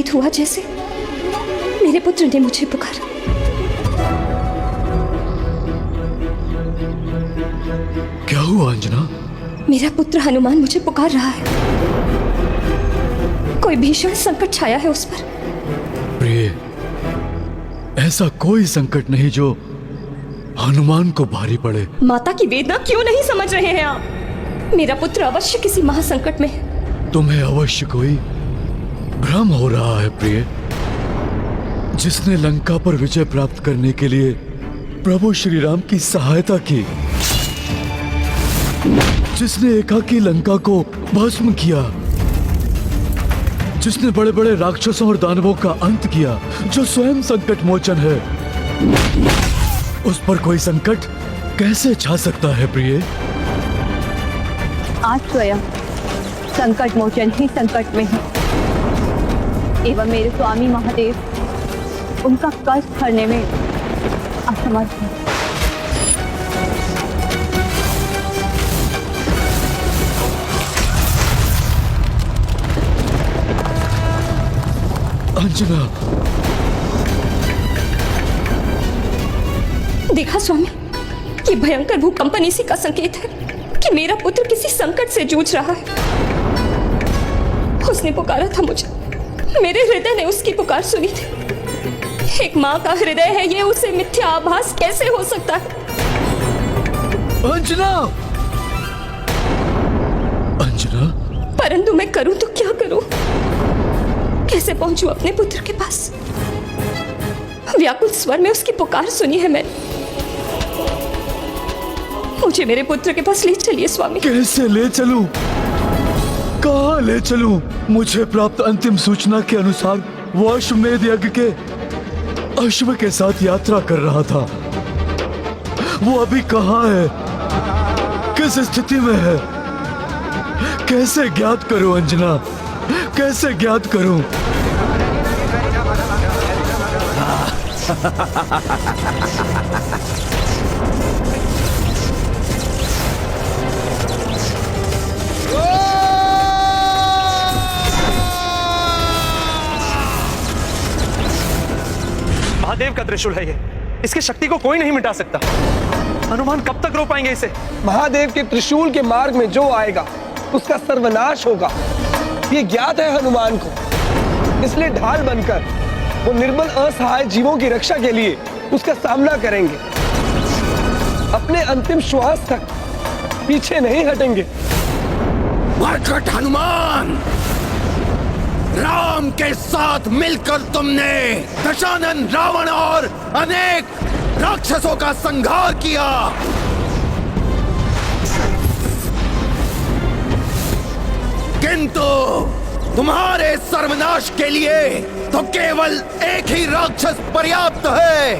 प्रतीत हुआ जैसे मेरे पुत्र ने मुझे पुकारा। क्या हुआ अंजना? मेरा पुत्र हनुमान मुझे पुकार रहा है। कोई भीषण संकट छाया है उस पर। प्रिय, ऐसा कोई संकट नहीं जो हनुमान को भारी पड़े। माता की वेदना क्यों नहीं समझ रहे हैं आप? मेरा पुत्र अवश्य किसी महासंकट में है। तुम्हें अवश्य कोई भ्रम हो रहा है प्रिय। जिसने लंका पर विजय प्राप्त करने के लिए प्रभु श्री राम की सहायता की, जिसने एकाकी लंका को भस्म किया, जिसने बड़े बड़े राक्षसों और दानवों का अंत किया, जो स्वयं संकट मोचन है, उस पर कोई संकट कैसे छा सकता है प्रिय? आज स्वयं संकट मोचन ही संकट में है एवं मेरे स्वामी महादेव उनका कष्ट हरने में असमर्थ है। अंजना, देखा स्वामी, ये भयंकर भूकंपन इसी का संकेत है कि मेरा पुत्र किसी संकट से जूझ रहा है। उसने पुकारा था मुझे, मेरे हृदय ने उसकी पुकार सुनी थी। एक माँ का हृदय है ये, उसे मिथ्या आभास कैसे हो सकता है? अंजना, अंजना, परंतु मैं करूं तो क्या करूं? कैसे पहुंचूं अपने पुत्र के पास? व्याकुल स्वर में उसकी पुकार सुनी है मैंने। मुझे मेरे पुत्र के पास ले चलिए स्वामी। कैसे ले चलूं? कहाँ ले चलूं? मुझे प्राप्त अंतिम सूचना के अनुसार वो अश्वमेध यज्ञ के अश्व के साथ यात्रा कर रहा था। वो अभी कहाँ है? किस स्थिति में है? कैसे ज्ञात करूं अंजना? कैसे ज्ञात करूं? महादेव का त्रिशूल है ये, इसकी शक्ति को कोई नहीं मिटा सकता। हनुमान कब तक रो पाएंगे इसे? महादेव के त्रिशूल के मार्ग में जो आएगा उसका सर्वनाश होगा, ये ज्ञात है हनुमान को। इसलिए ढाल बनकर वो निर्बल असहाय जीवों की रक्षा के लिए उसका सामना करेंगे। अपने अंतिम श्वास तक पीछे नहीं हटेंगे। मरकट हनुमान, राम के साथ मिलकर तुमने दशानन, रावण और अनेक राक्षसों का संहार किया। किंतु तुम्हारे सर्वनाश के लिए तो केवल एक ही राक्षस पर्याप्त है,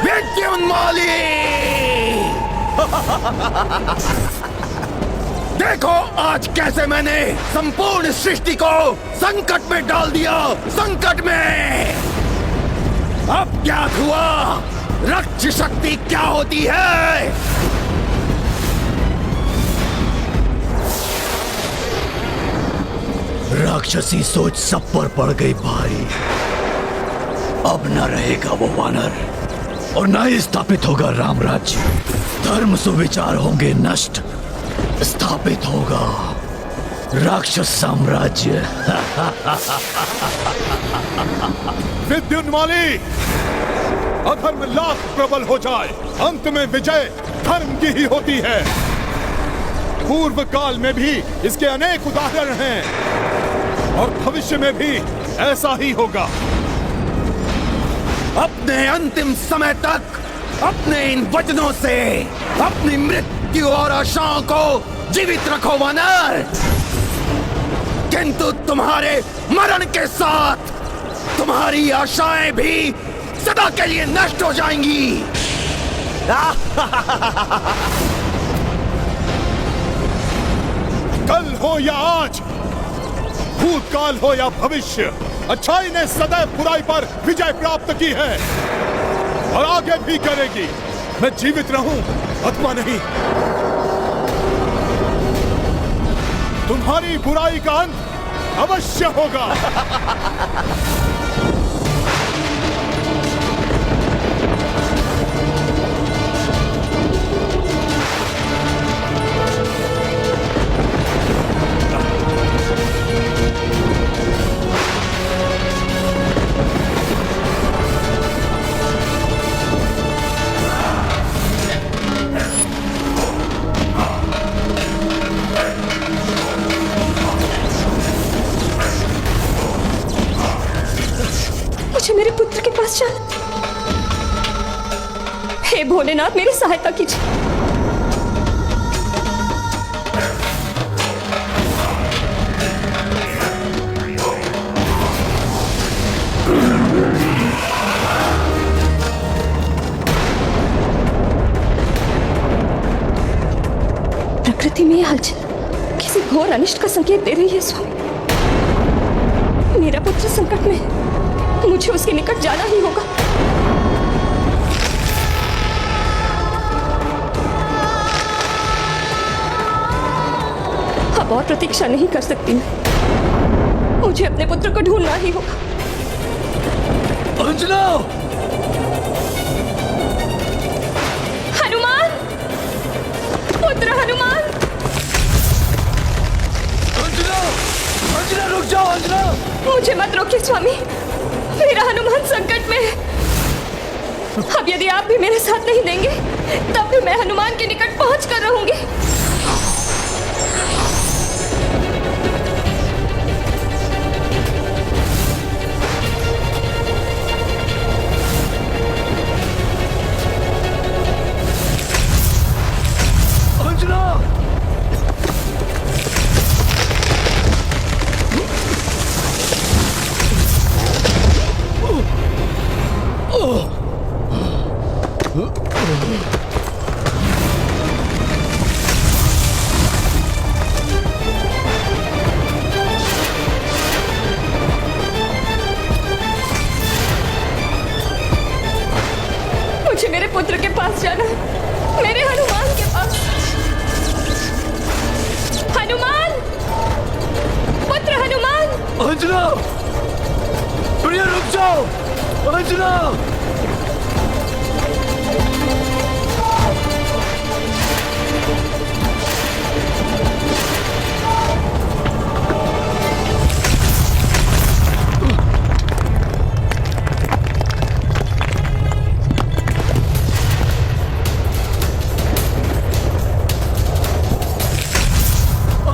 विद्युन्माली। देखो आज कैसे मैंने संपूर्ण सृष्टि को संकट में डाल दिया, संकट में। अब क्या हुआ? रक्त शक्ति क्या होती है? राक्षसी सोच सब पर पड़ गई भारी। अब न रहेगा वो वानर और न ही स्थापित होगा राम राज्य। धर्म सुविचार होंगे नष्ट, स्थापित होगा राक्षस साम्राज्य। विद्युन्माली, अधर्म लाख प्रबल हो जाए, अंत में विजय धर्म की ही होती है। पूर्व काल में भी इसके अनेक उदाहरण हैं और भविष्य में भी ऐसा ही होगा। अपने अंतिम समय तक अपने इन वचनों से अपनी मृत्यु और आशाओं को जीवित रखो वानर, किंतु तुम्हारे मरण के साथ तुम्हारी आशाएं भी सदा के लिए नष्ट हो जाएंगी। कल हो या आज, भूतकाल हो या भविष्य, अच्छाई ने सदैव बुराई पर विजय प्राप्त की है और आगे भी करेगी। मैं जीवित रहूं अथवा नहीं, तुम्हारी बुराई का अंत अवश्य होगा। मुझे मेरे पुत्र के पास जाना। हे भोलेनाथ, मेरी सहायता कीजिए। प्रकृति में यह हलचल किसी घोर अनिष्ट का संकेत दे रही है स्वामी। मेरा पुत्र संकट में है, मुझे उसके निकट जाना ही होगा। अब और प्रतीक्षा नहीं कर सकती मैं, मुझे अपने पुत्र को ढूंढना ही होगा। अंजना! हनुमान, पुत्र हनुमान! अंजना! अंजना रुक जाओ अंजना! मुझे मत रोकिए स्वामी, मेरा हनुमान संकट में है। अब यदि आप भी मेरे साथ नहीं देंगे, तब भी मैं हनुमान के निकट पहुंच कर रहूंगी। अंजना! मुझे मेरे पुत्र के पास जाना है, मेरे हनुमान के पास। हनुमान, पुत्र हनुमान! अंजना! प्रिया रुक जाओ! अंजना!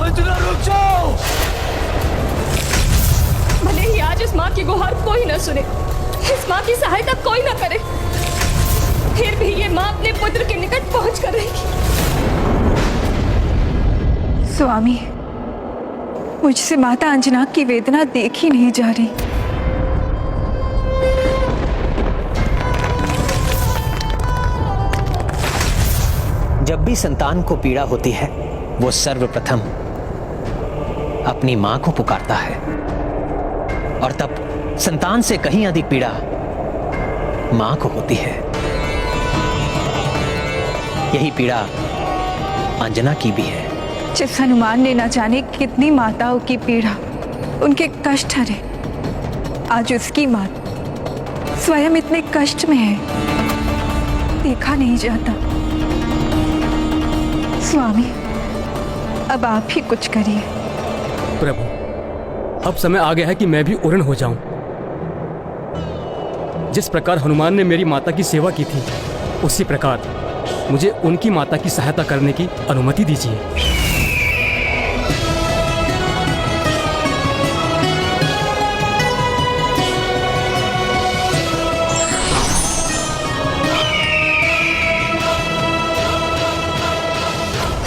अंजना रुक जाओ! भले ही आज इस माँ की गुहार कोई न सुने, इस माँ की सहायता कोई न करे, फिर भी ये माँ अपने पुत्र के निकट पहुंच कर रहेगी। स्वामी, मुझसे माता अंजना की वेदना देखी नहीं जा रही। जब भी संतान को पीड़ा होती है, वो सर्वप्रथम अपनी मां को पुकारता है, और तब संतान से कहीं अधिक पीड़ा मां को होती है। यही पीड़ा अंजना की भी है। जिस हनुमान ने न जाने कितनी माताओं की पीड़ा, उनके कष्ट हरे, आज उसकी माता स्वयं इतने कष्ट में है, देखा नहीं जाता। स्वामी, अब आप ही कुछ करिए। प्रभु, अब समय आ गया है कि मैं भी उड़न हो जाऊं। जिस प्रकार हनुमान ने मेरी माता की सेवा की थी, उसी प्रकार मुझे उनकी माता की सहायता करने की अनुमति दीजिए।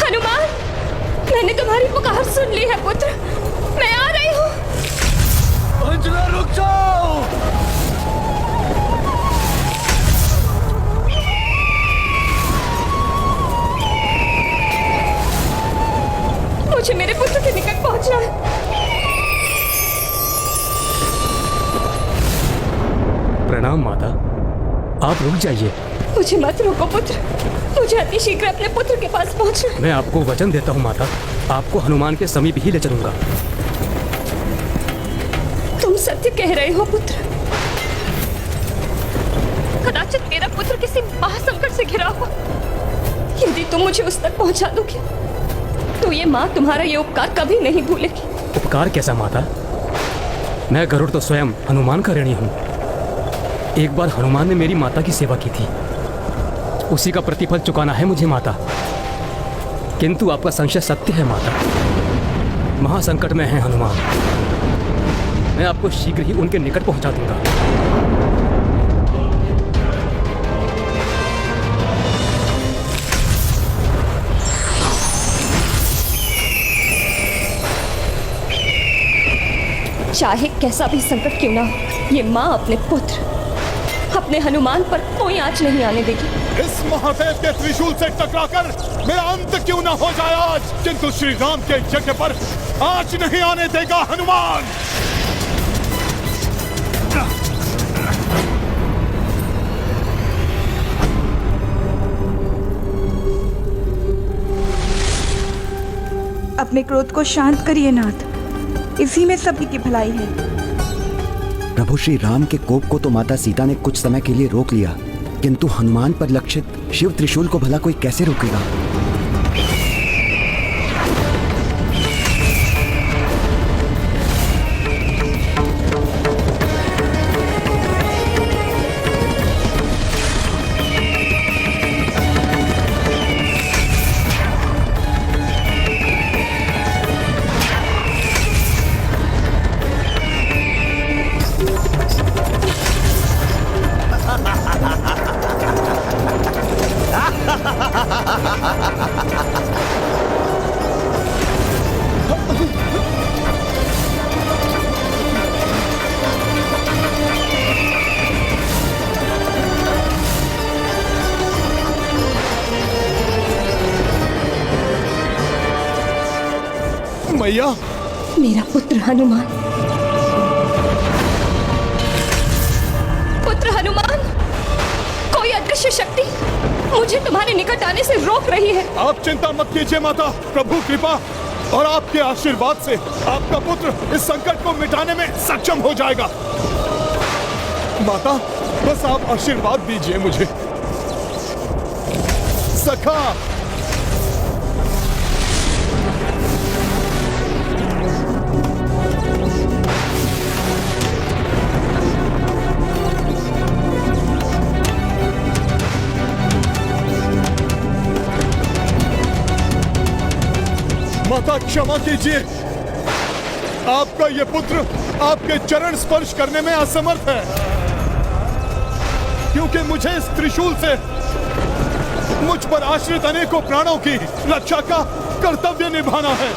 हनुमान, मैंने तुम्हारी पुकार सुन ली है पुत्र, मैं आ रही हूँ। अंजना रुक जाओ! मुझे मेरे पुत्र के निकट पहुंचना है। प्रणाम माता, आप रुक जाइए। मुझे मत रोको पुत्र, मुझे अतिशीघ्र अपने पुत्र के पास पहुंचना है। मैं आपको वचन देता हूँ माता, आपको हनुमान के समीप ही ले चलूंगा। सत्य कह रहे हो पुत्र। कदाचित मेरा पुत्र किसी महासंकट से घिरा हो। यदि तुम मुझे उस तक पहुंचा दोगे तो ये माँ तुम्हारा ये उपकार कभी नहीं भूलेगी। उपकार कैसा माता? मैं गरुड़ तो स्वयं हनुमान का ऋणी हूँ। एक बार हनुमान ने मेरी माता की सेवा की थी, उसी का प्रतिफल चुकाना है मुझे माता। किंतु आपका संशय सत्य है माता। महासंकट में है हनुमान। मैं आपको शीघ्र ही उनके निकट पहुंचा दूंगा। चाहे कैसा भी संकट क्यों ना हो, ये माँ अपने पुत्र, अपने हनुमान पर कोई आंच नहीं आने देगी। इस महादेव के त्रिशूल से टकराकर मेरा अंत क्यों न हो जाए आज, किंतु श्री राम के यज्ञ पर आंच नहीं आने देगा हनुमान। अपने क्रोध को शांत करिए नाथ, इसी में सभी की भलाई है। प्रभु श्री राम के कोप को तो माता सीता ने कुछ समय के लिए रोक लिया, किंतु हनुमान पर लक्षित शिव त्रिशूल को भला कोई कैसे रोकेगा? मैया, मेरा पुत्र हनुमान, पुत्र हनुमान, कोई अदृश्य शक्ति मुझे तुम्हारे निकट आने से रोक रही है। आप चिंता मत कीजिए माता, प्रभु कृपा और आपके आशीर्वाद से आपका पुत्र इस संकट को मिटाने में सक्षम हो जाएगा। माता, बस आप आशीर्वाद दीजिए मुझे। सखा, माता क्षमा कीजिए, आपका ये पुत्र आपके चरण स्पर्श करने में असमर्थ है, क्योंकि मुझे इस त्रिशूल से मुझ पर आश्रित अनेकों प्राणों की रक्षा का कर्तव्य निभाना है।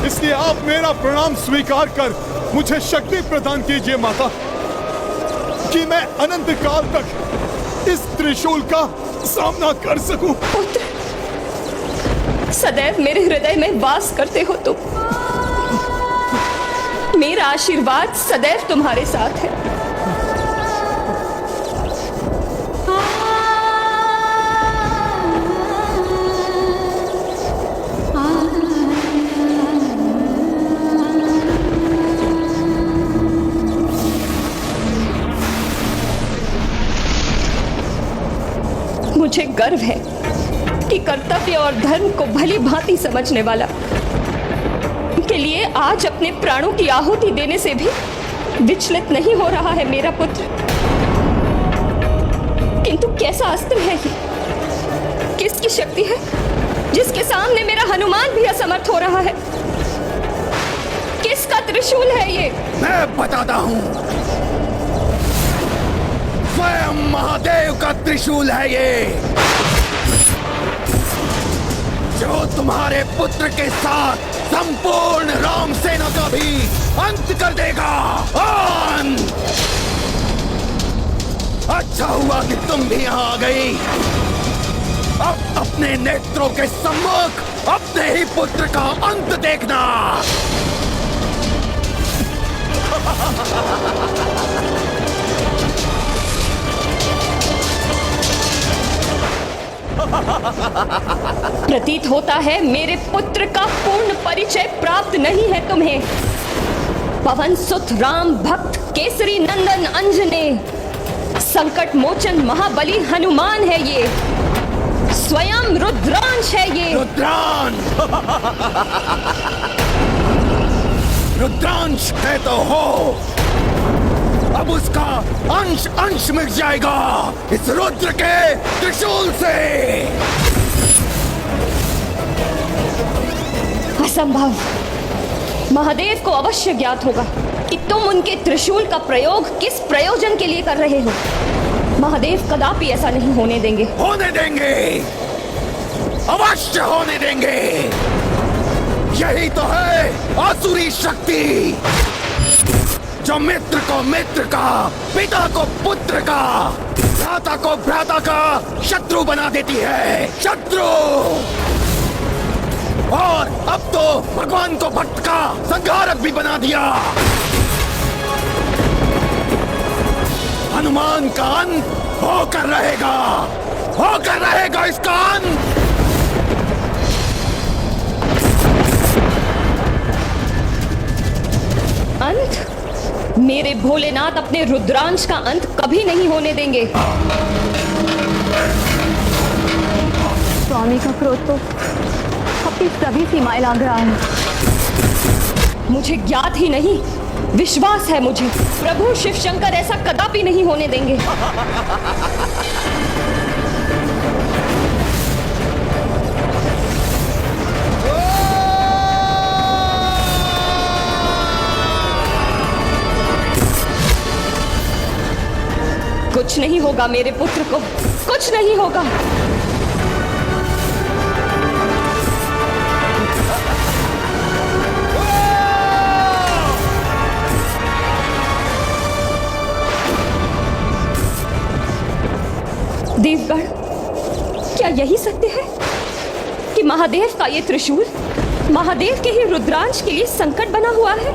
इसलिए आप मेरा प्रणाम स्वीकार कर मुझे शक्ति प्रदान कीजिए माता, कि मैं अनंत काल तक इस त्रिशूल का सामना कर सकूं। पुत्र, सदैव मेरे हृदय में वास करते हो तुम। मेरा आशीर्वाद सदैव तुम्हारे साथ है। मुझे गर्व है कि कर्तव्य और धर्म को भली भांति समझने वाला के लिए आज अपने प्राणों की आहुति देने से भी विचलित नहीं हो रहा है मेरा पुत्र। किंतु कैसा अस्त्र है ये, किसकी शक्ति है जिसके सामने मेरा हनुमान भी असमर्थ हो रहा है? किसका त्रिशूल है ये? मैं बताता हूं, स्वयं महादेव का त्रिशूल है ये, जो तुम्हारे पुत्र के साथ संपूर्ण राम सेना का भी अंत कर देगा। अंत! अच्छा हुआ कि तुम भी यहाँ आ गई। अब अपने नेत्रों के सम्मुख अपने ही पुत्र का अंत देखना। प्रतीत होता है मेरे पुत्र का पूर्ण परिचय प्राप्त नहीं है तुम्हें। पवन सुत राम भक्त केसरी नंदन अंजने, संकट मोचन महाबली हनुमान है ये, स्वयं रुद्रांश है ये। रुद्रांश रुद्रांश है तो हो, अब उसका अंश अंश मिट जाएगा इस रुद्र के त्रिशूल से। असंभव। महादेव को अवश्य ज्ञात होगा कि तुम उनके त्रिशूल का प्रयोग किस प्रयोजन के लिए कर रहे हो। महादेव कदापि ऐसा नहीं होने देंगे। होने देंगे, अवश्य होने देंगे। यही तो है आसुरी शक्ति, जो मित्र को मित्र का, पिता को पुत्र का, भ्राता को भ्राता का शत्रु बना देती है। शत्रु। और अब तो भगवान को भक्त का संहारक भी बना दिया। हनुमान का अंत होकर रहेगा इसका अंत। अंत? मेरे भोलेनाथ अपने रुद्रांश का अंत कभी नहीं होने देंगे। स्वामी का क्रोध तो अपनी सभी सीमाएं लांघ रहा है। मुझे ज्ञात ही नहीं, विश्वास है मुझे, प्रभु शिव शंकर ऐसा कदापि नहीं होने देंगे। कुछ नहीं होगा मेरे पुत्र को, कुछ नहीं होगा। देवगण, क्या यही सत्य है कि महादेव का ये त्रिशूल महादेव के ही रुद्रांश के लिए संकट बना हुआ है?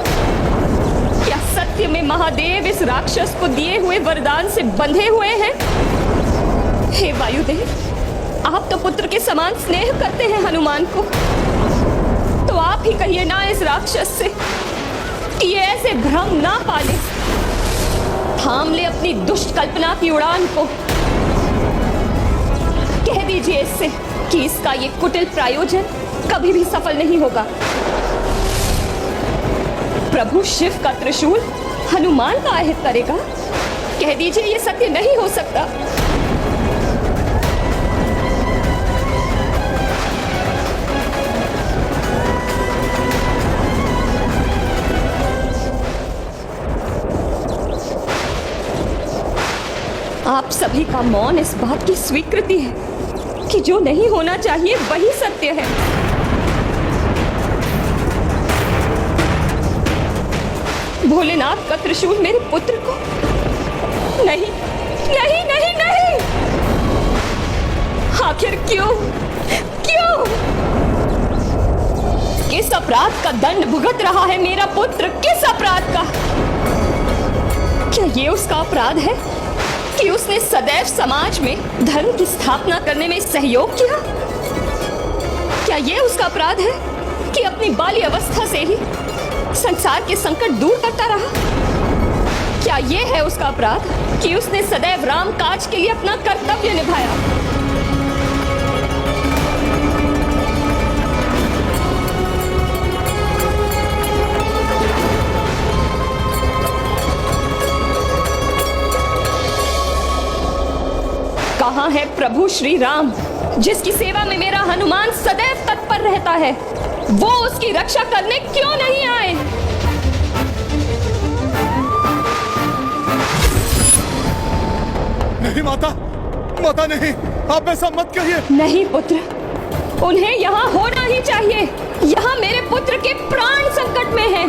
क्या सत्य में महादेव इस राक्षस को दिए हुए वरदान से बंधे हुए हैं? हे वायुदेव, आप तो पुत्र के समान स्नेह करते हैं हनुमान को, तो आप ही कहिए ना इस राक्षस से कि ये ऐसे भ्रम ना पाले, थाम ले अपनी दुष्ट कल्पना की उड़ान को। कह दीजिए इससे कि इसका ये कुटिल प्रायोजन कभी भी सफल नहीं होगा। प्रभु शिव का त्रिशूल हनुमान का अहित करेगा? कह दीजिए ये सत्य नहीं हो सकता। आप सभी का मौन इस बात की स्वीकृति है कि जो नहीं होना चाहिए वही सत्य है। भोलेनाथ का त्रिशूल मेरे पुत्र को नहीं, नहीं, नहीं, नहीं। आखिर क्यों? क्यों? किस अपराध का दंड भुगत रहा है मेरा पुत्र? किस अपराध का? क्या ये उसका अपराध है कि उसने सदैव समाज में धर्म की स्थापना करने में सहयोग किया? क्या ये उसका अपराध है कि अपनी बाल्य अवस्था से ही संसार के संकट दूर करता रहा? क्या ये है उसका अपराध कि उसने सदैव राम काज के लिए अपना कर्तव्य निभाया? कहाँ है प्रभु श्री राम, जिसकी सेवा में मेरा हनुमान सदैव तत्पर रहता है? वो उसकी रक्षा करने क्यों नहीं आए? नहीं माता, माता नहीं, आप ऐसा मत कहिए। नहीं पुत्र, उन्हें यहाँ होना ही चाहिए। यहाँ मेरे पुत्र के प्राण संकट में हैं।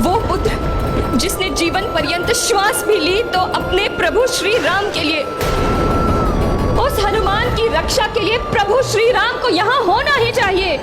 वो पुत्र जिसने जीवन पर्यंत श्वास भी ली तो अपने प्रभु श्री राम के लिए, उस हनुमान की रक्षा के लिए प्रभु श्री राम को यहाँ होना ही चाहिए।